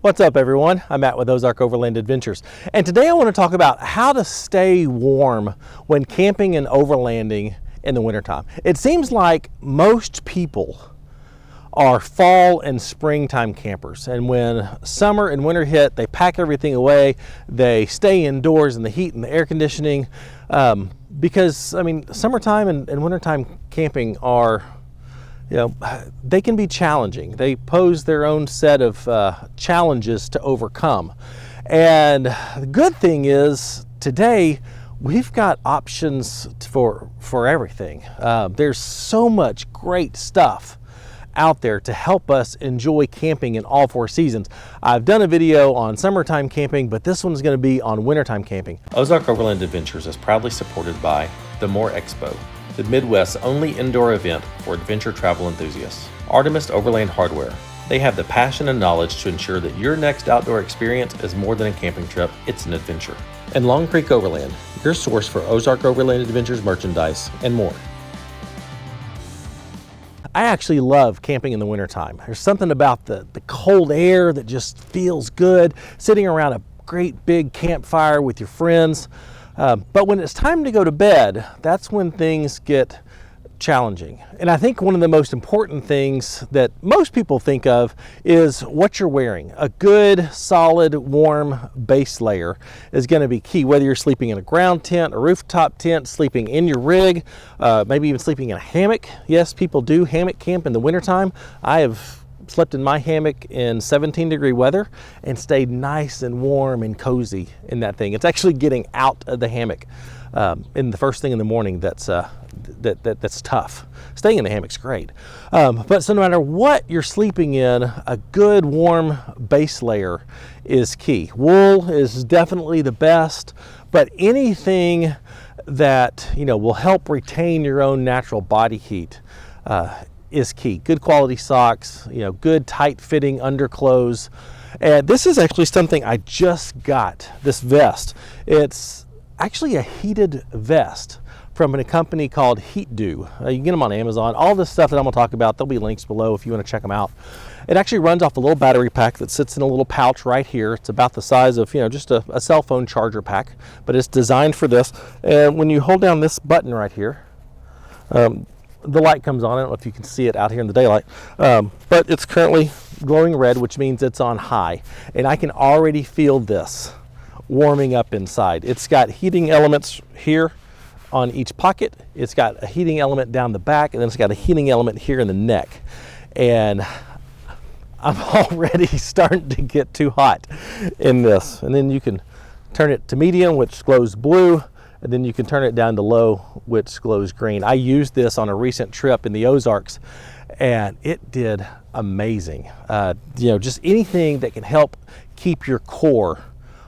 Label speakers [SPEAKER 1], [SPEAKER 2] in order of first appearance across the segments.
[SPEAKER 1] What's up everyone? I'm Matt with Ozark Overland Adventures, and today I want to talk about how to stay warm when camping and overlanding in the wintertime. It seems like most people are fall and springtime campers, and when summer and winter hit, they pack everything away, they stay indoors in the heat and the air conditioning, because I mean summertime and wintertime camping are, they can be challenging. They pose their own set of challenges to overcome. And the good thing is today we've got options for everything. There's so much great stuff out there to help us enjoy camping in all four seasons. I've done a video on summertime camping, but this one's going to be on wintertime camping.
[SPEAKER 2] Ozark Overland Adventures is proudly supported by the More Expo, the Midwest's only indoor event for adventure travel enthusiasts. Artemis Overland Hardware. They have the passion and knowledge to ensure that your next outdoor experience is more than a camping trip, it's an adventure. And Long Creek Overland, your source for Ozark Overland Adventures merchandise and more.
[SPEAKER 1] I actually love camping in the wintertime. There's something about the cold air that just feels good, sitting around a great big campfire with your friends. But when it's time to go to bed, that's when things get challenging. And I think one of the most important things that most people think of is what you're wearing. A good, solid, warm base layer is going to be key, whether you're sleeping in a ground tent, a rooftop tent, sleeping in your rig, maybe even sleeping in a hammock. Yes, people do hammock camp in the wintertime. I have slept in my hammock in 17-degree weather and stayed nice and warm and cozy in that thing. It's actually getting out of the hammock in the first thing in the morning that's tough. Staying in the hammock's great. But so no matter what you're sleeping in, a good warm base layer is key. Wool is definitely the best, but anything that will help retain your own natural body heat is key. Good quality socks, good tight fitting underclothes. And this is actually something I just got, this vest. It's actually a heated vest from a company called Heat Dew. You can get them on Amazon. All this stuff that I'm gonna talk about, there'll be links below if you wanna check them out. It actually runs off a little battery pack that sits in a little pouch right here. It's about the size of, just a cell phone charger pack, but it's designed for this. And when you hold down this button right here, the light comes on. I don't know if you can see it out here in the daylight, but it's currently glowing red, which means it's on high. And I can already feel this warming up inside. It's got heating elements here on each pocket. It's got a heating element down the back, and then it's got a heating element here in the neck. And I'm already starting to get too hot in this. And then you can turn it to medium, which glows blue, and then you can turn it down to low, which glows green. I used this on a recent trip in the Ozarks, and it did amazing. Just anything that can help keep your core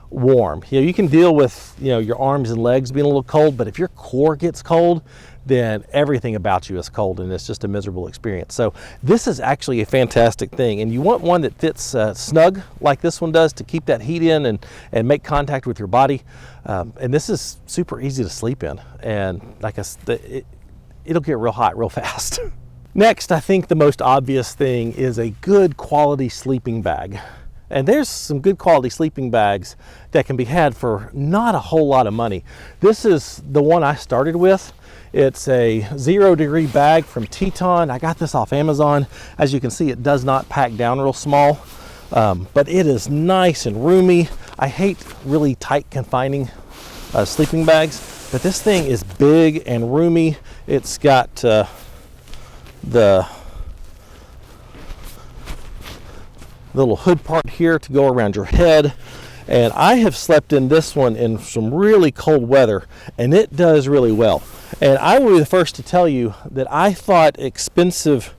[SPEAKER 1] warm. You can deal with your arms and legs being a little cold, but if your core gets cold, then everything about you is cold, and it's just a miserable experience. So this is actually a fantastic thing, and you want one that fits snug like this one does to keep that heat in and make contact with your body. And this is super easy to sleep in, and like it'll get real hot real fast. Next, I think the most obvious thing is a good quality sleeping bag. And there's some good quality sleeping bags that can be had for not a whole lot of money. This is the one I started with. It's a 0-degree bag from Teton. I got this off Amazon. As you can see, it does not pack down real small, but it is nice and roomy. I hate really tight confining sleeping bags, but this thing is big and roomy. It's got the little hood part here to go around your head, and I have slept in this one in some really cold weather, and it does really well. And I will be the first to tell you that I thought expensive,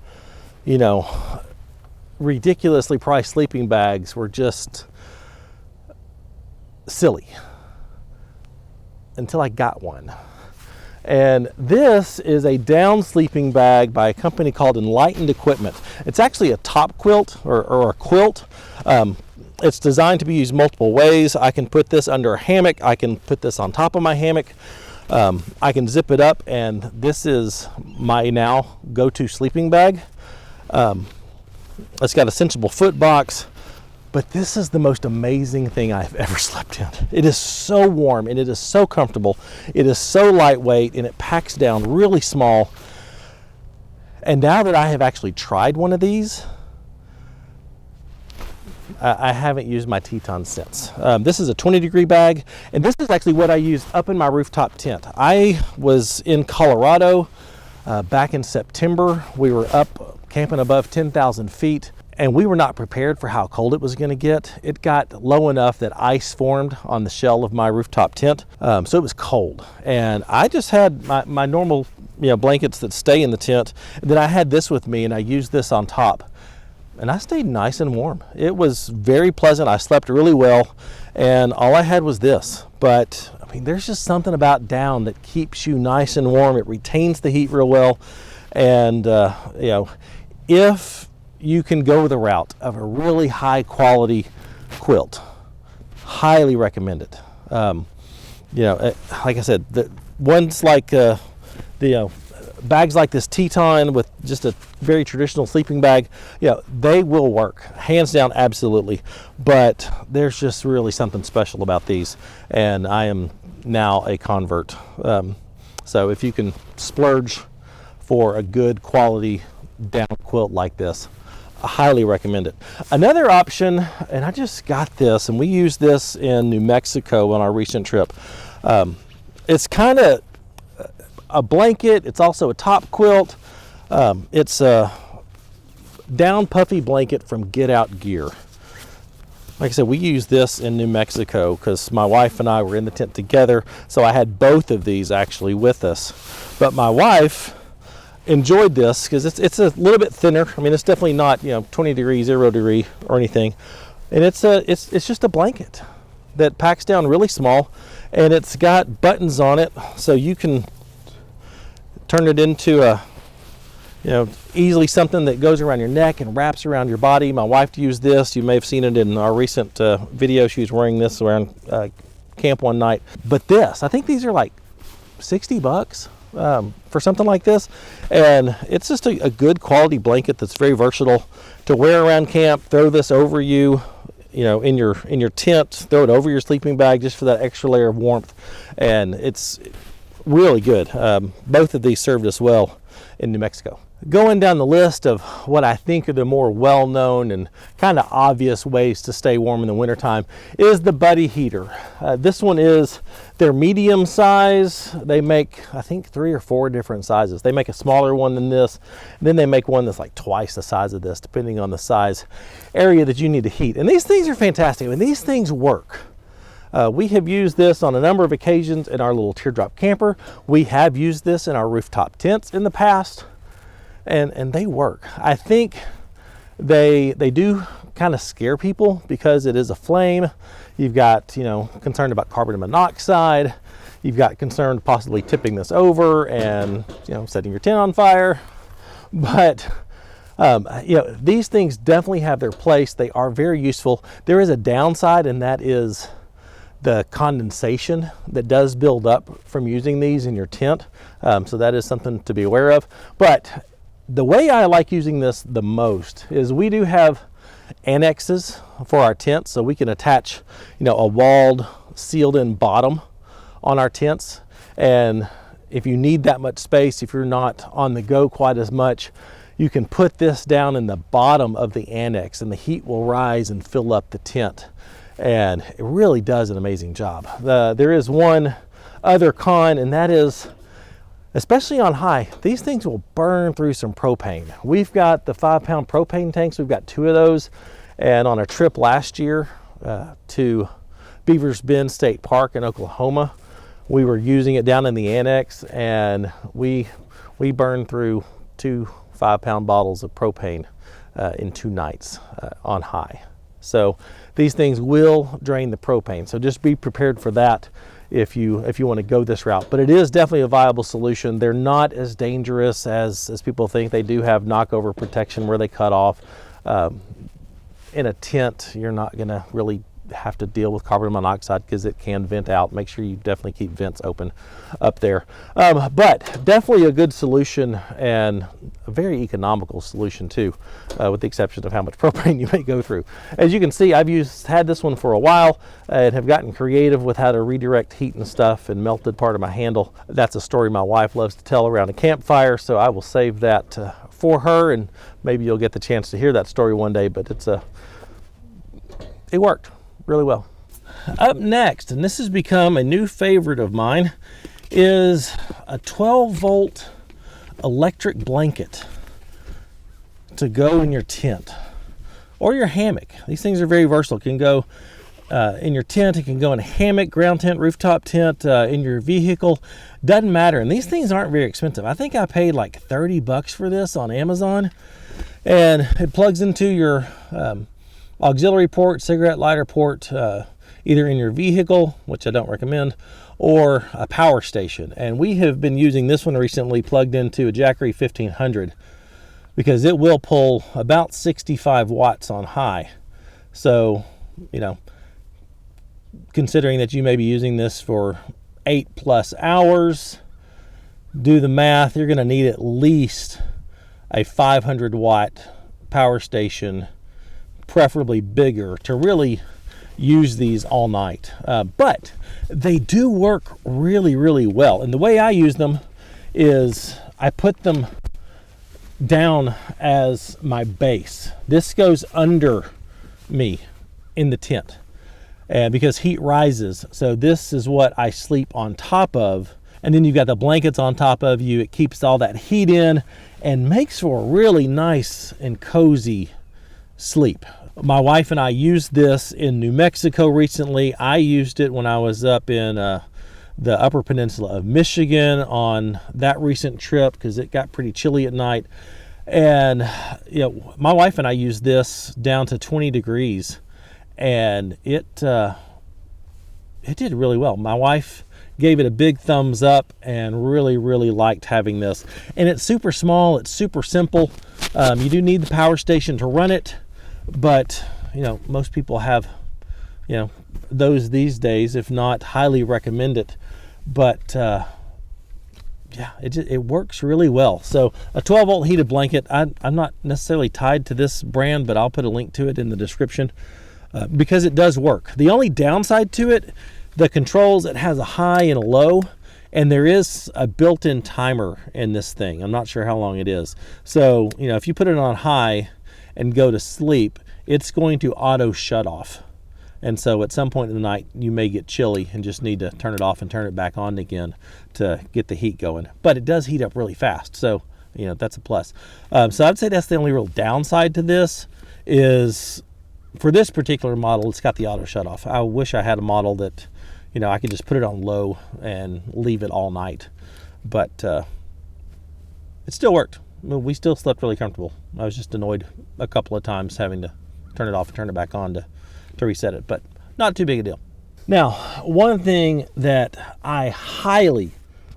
[SPEAKER 1] ridiculously priced sleeping bags were just silly until I got one. And this is a down sleeping bag by a company called Enlightened Equipment. It's actually a top quilt or a quilt. It's designed to be used multiple ways. I can put this under a hammock. I can put this on top of my hammock. I can zip it up, and this is my now go-to sleeping bag. It's got a cinchable foot box, But this is the most amazing thing I've ever slept in. It is so warm and it is so comfortable. It is so lightweight and it packs down really small. And now that I have actually tried one of these, I haven't used my Teton since. This is a 20-degree bag, and this is actually what I use up in my rooftop tent. I was in Colorado back in September. We were up camping above 10,000 feet, and we were not prepared for how cold it was going to get. It got low enough that ice formed on the shell of my rooftop tent, so it was cold. And I just had my normal blankets that stay in the tent, and then I had this with me, and I used this on top. And I stayed nice and warm. It was very pleasant. I slept really well, and all I had was this. But I mean, there's just something about down that keeps you nice and warm. It retains the heat real well, and if you can go the route of a really high quality quilt, highly recommend it. Like I said, the ones like bags like this Teton with just a very traditional sleeping bag, they will work, hands down, absolutely. But there's just really something special about these, and I am now a convert. So if you can splurge for a good quality down quilt like this, I highly recommend it. Another option, and I just got this, and we used this in New Mexico on our recent trip. It's kind of a blanket. It's also a top quilt. It's a down puffy blanket from Get Out Gear. Like I said, we used this in New Mexico because my wife and I were in the tent together, so I had both of these actually with us. But my wife enjoyed this because it's a little bit thinner. I mean, it's definitely not 20 degree, 0 degree or anything, and it's just a blanket that packs down really small, and it's got buttons on it so you can turn it into a easily something that goes around your neck and wraps around your body. My wife used this. You may have seen it in our recent video. She was wearing this around camp one night. But this, I think these are like $60 for something like this, and it's just a good quality blanket that's very versatile to wear around camp. Throw this over you, in your tent. Throw it over your sleeping bag just for that extra layer of warmth, and it's really good. Both of these served us well in New Mexico. Going down the list of what I think are the more well-known and kind of obvious ways to stay warm in the wintertime is the Buddy heater. This one is their medium size. They make, I think, 3 or 4 different sizes. They make a smaller one than this, and then they make one that's like twice the size of this, depending on the size area that you need to heat. And these things are fantastic. I mean, these things work. We have used this on a number of occasions in our little teardrop camper. We have used this in our rooftop tents in the past, and they work. I think they do kind of scare people because it is a flame. You've got, concerned about carbon monoxide. You've got concern possibly tipping this over and, setting your tent on fire. But these things definitely have their place. They are very useful. There is a downside, and that is the condensation that does build up from using these in your tent. So that is something to be aware of. But the way I like using this the most is we do have annexes for our tents, so we can attach, a walled, sealed-in bottom on our tents. And if you need that much space, if you're not on the go quite as much, you can put this down in the bottom of the annex, and the heat will rise and fill up the tent. And it really does an amazing job. There is one other con, and that is, especially on high, these things will burn through some propane. We've got the 5-pound propane tanks. We've got 2 of those. And on a trip last year to Beavers Bend State Park in Oklahoma, we were using it down in the annex, and we burned through 2 5-pound bottles of propane in 2 nights on high. So these things will drain the propane. So just be prepared for that if you want to go this route. But it is definitely a viable solution. They're not as dangerous as people think. They do have knockover protection where they cut off. In a tent, you're not going to really have to deal with carbon monoxide because it can vent out. Make sure you definitely keep vents open up there. But definitely a good solution and a very economical solution too, with the exception of how much propane you may go through. As you can see, I've had this one for a while and have gotten creative with how to redirect heat and stuff, and melted part of my handle. That's a story my wife loves to tell around a campfire, so I will save that for her, and maybe you'll get the chance to hear that story one day. But it worked really well. Up next, and this has become a new favorite of mine, is a 12-volt electric blanket to go in your tent or your hammock. These things are very versatile. It can go in your tent, it can go in a hammock, ground tent, rooftop tent, in your vehicle, doesn't matter. And these things aren't very expensive. I think I paid like $30 for this on Amazon, and it plugs into your auxiliary port, cigarette lighter port, either in your vehicle, which I don't recommend, or a power station. And we have been using this one recently plugged into a Jackery 1500 because it will pull about 65 watts on high. So, considering that you may be using this for 8+ hours, do the math, you're going to need at least a 500 watt power station, preferably bigger, to really use these all night. But they do work really, really well. And the way I use them is I put them down as my base. This goes under me in the tent, and because heat rises, so this is what I sleep on top of. And then you've got the blankets on top of you. It keeps all that heat in and makes for a really nice and cozy sleep. My wife and I used this in New Mexico recently. I used it when I was up in the Upper Peninsula of Michigan on that recent trip because it got pretty chilly at night. And my wife and I used this down to 20 degrees, and it did really well. My wife gave it a big thumbs up and really, really liked having this. And it's super small, it's super simple. You do need the power station to run it, but most people have those these days. If not, highly recommend it. But yeah, it works really well. So a 12-volt heated blanket. I'm not necessarily tied to this brand, but I'll put a link to it in the description because it does work. The only downside to it, the controls, it has a high and a low, and there is a built-in timer in this thing. I'm not sure how long it is. So if you put it on high and go to sleep, it's going to auto shut off. And so at some point in the night, you may get chilly and just need to turn it off and turn it back on again to get the heat going. But it does heat up really fast, so that's a plus. So I'd say that's the only real downside to this is for this particular model, it's got the auto shut off. I wish I had a model that I could just put it on low and leave it all night. But it still worked. We still slept really comfortable. I was just annoyed a couple of times having to turn it off and turn it back on to reset it, but not too big a deal. Now, one thing that I highly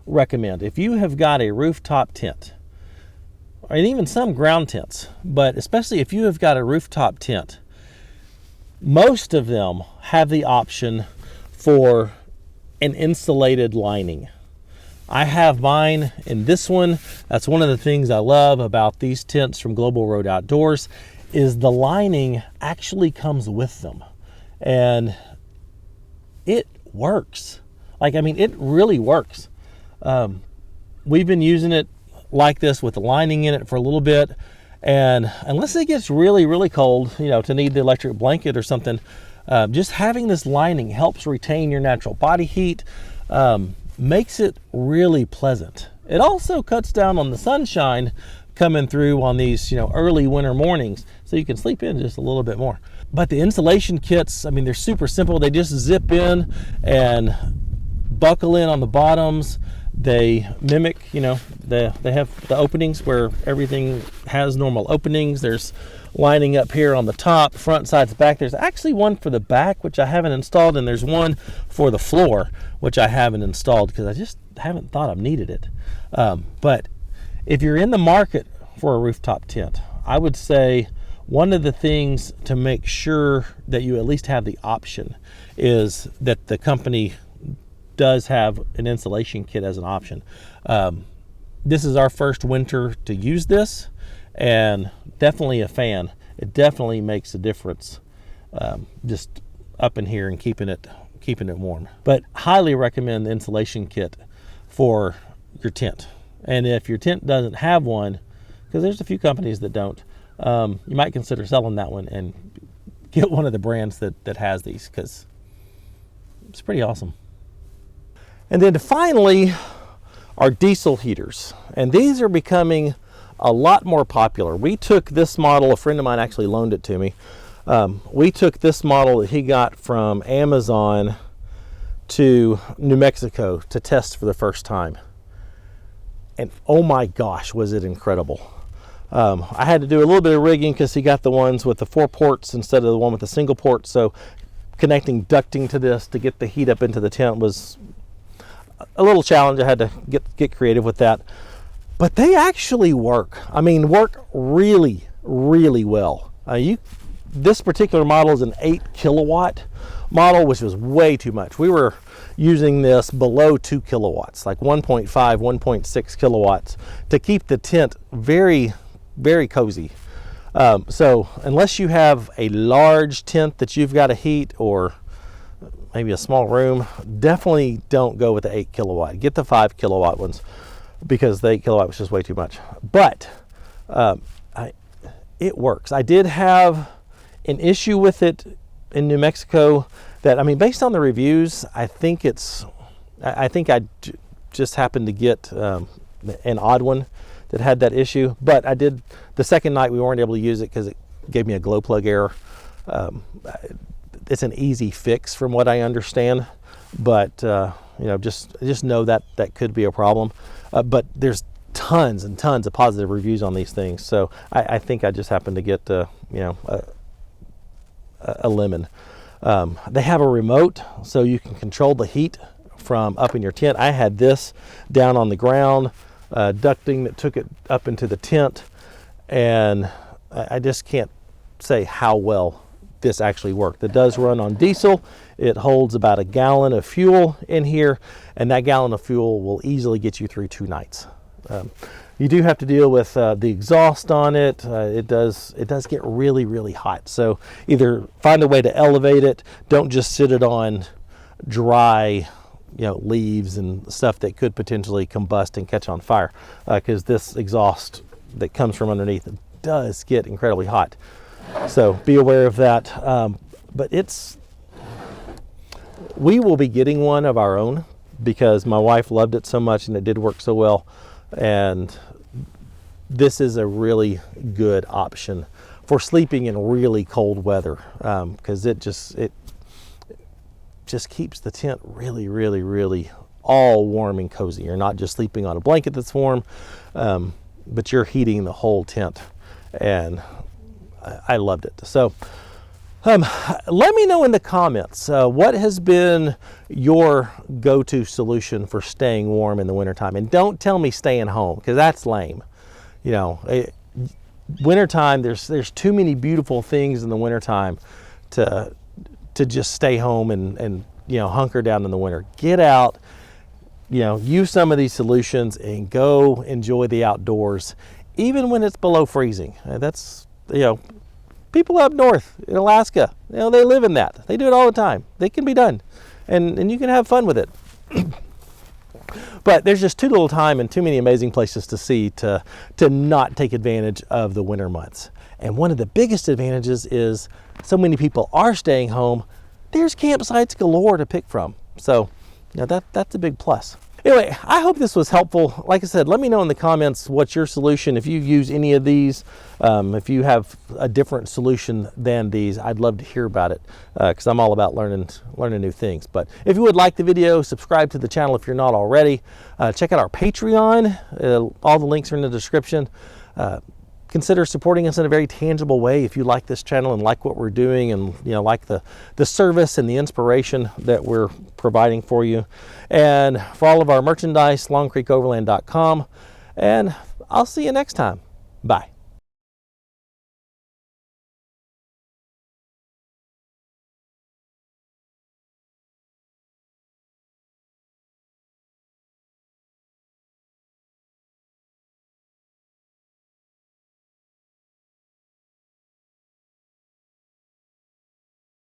[SPEAKER 1] recommend, if you have got a rooftop tent, and even some ground tents, but especially if you have got a rooftop tent, most of them have the option for an insulated lining. I have mine in this one. That's one of the things I love about these tents from Global Road Outdoors is the lining actually comes with them. And it works. It really works. We've been using it like this with the lining in it for a little bit. And unless it gets really, really cold, to need the electric blanket or something, just having this lining helps retain your natural body heat, makes it really pleasant. It also cuts down on the sunshine coming through on these, early winter mornings, so you can sleep in just a little bit more. But the insulation kits, they're super simple. They just zip in and buckle in on the bottoms. They mimic, they have the openings where everything has normal openings. There's lining up here on the top, front, sides, back. There's actually one for the back, which I haven't installed, and there's one for the floor, which I haven't installed because I just haven't thought I've needed it. But if you're in the market for a rooftop tent, I would say one of the things to make sure that you at least have the option is that the company does have an insulation kit as an option. This is our first winter to use this, and definitely a fan. It definitely makes a difference, just up in here and keeping it warm. But highly recommend the insulation kit for your tent. And if your tent doesn't have one, because there's a few companies that don't, you might consider selling that one and get one of the brands that has these, because it's pretty awesome. And then finally, our diesel heaters. And these are becoming a lot more popular. We took this model, a friend of mine actually loaned it to me. We took this model that he got from Amazon to New Mexico to test for the first time. And oh my gosh, was it incredible. I had to do a little bit of rigging because he got the ones with the 4 ports instead of the one with the single port. So connecting ducting to this to get the heat up into the tent was a little challenge. I had to get creative with that. But they actually work. I mean, work really, really well. This particular model is an 8 kilowatt model, which was way too much. We were using this below 2 kilowatts, like 1.5, 1.6 kilowatts, to keep the tent very, very cozy. So unless you have a large tent that you've got to heat, or maybe a small room, definitely don't go with the 8 kilowatt. Get the 5 kilowatt ones, because the 8 kilowatt was just way too much. But it works. I did have an issue with it in New Mexico that, I mean, based on the reviews, I think I just happened to get an odd one that had that issue. But I did, the second night we weren't able to use it because it gave me a glow plug error. It's an easy fix from what I understand, but just know that could be a problem. But there's tons and tons of positive reviews on these things, so I think I just happened to get a lemon. They have a remote, so you can control the heat from up in your tent. I had this down on the ground, ducting that took it up into the tent, and I just can't say how well this actually worked. It does run on diesel. It holds about a gallon of fuel in here, and that gallon of fuel will easily get you through 2 nights. You do have to deal with the exhaust on it. It does get really, really hot. So either find a way to elevate it. Don't just sit it on dry, leaves and stuff that could potentially combust and catch on fire, because this exhaust that comes from underneath does get incredibly hot. So be aware of that. But we will be getting one of our own because my wife loved it so much and it did work so well. And this is a really good option for sleeping in really cold weather, because it just keeps the tent really, really, really all warm and cozy. You're not just sleeping on a blanket that's warm, but you're heating the whole tent, and I loved it. So let me know in the comments what has been your go-to solution for staying warm in the wintertime. And don't tell me staying home, because that's lame. Wintertime, there's too many beautiful things in the wintertime to just stay home and hunker down in the winter. Get out, use some of these solutions and go enjoy the outdoors, even when it's below freezing. That's, people up north in Alaska, they live in that. They do it all the time. They can be done, and you can have fun with it. But there's just too little time and too many amazing places to see to not take advantage of the winter months. And one of the biggest advantages is so many people are staying home. There's campsites galore to pick from. So that's a big plus. Anyway, I hope this was helpful. Like I said, let me know in the comments what's your solution. If you use any of these, if you have a different solution than these, I'd love to hear about it, because I'm all about learning new things. But if you would like the video, subscribe to the channel if you're not already. Check out our Patreon. All the links are in the description. Consider supporting us in a very tangible way if you like this channel and like what we're doing, and like the service and the inspiration that we're providing for you. And for all of our merchandise, longcreekoverland.com. And I'll see you next time. Bye.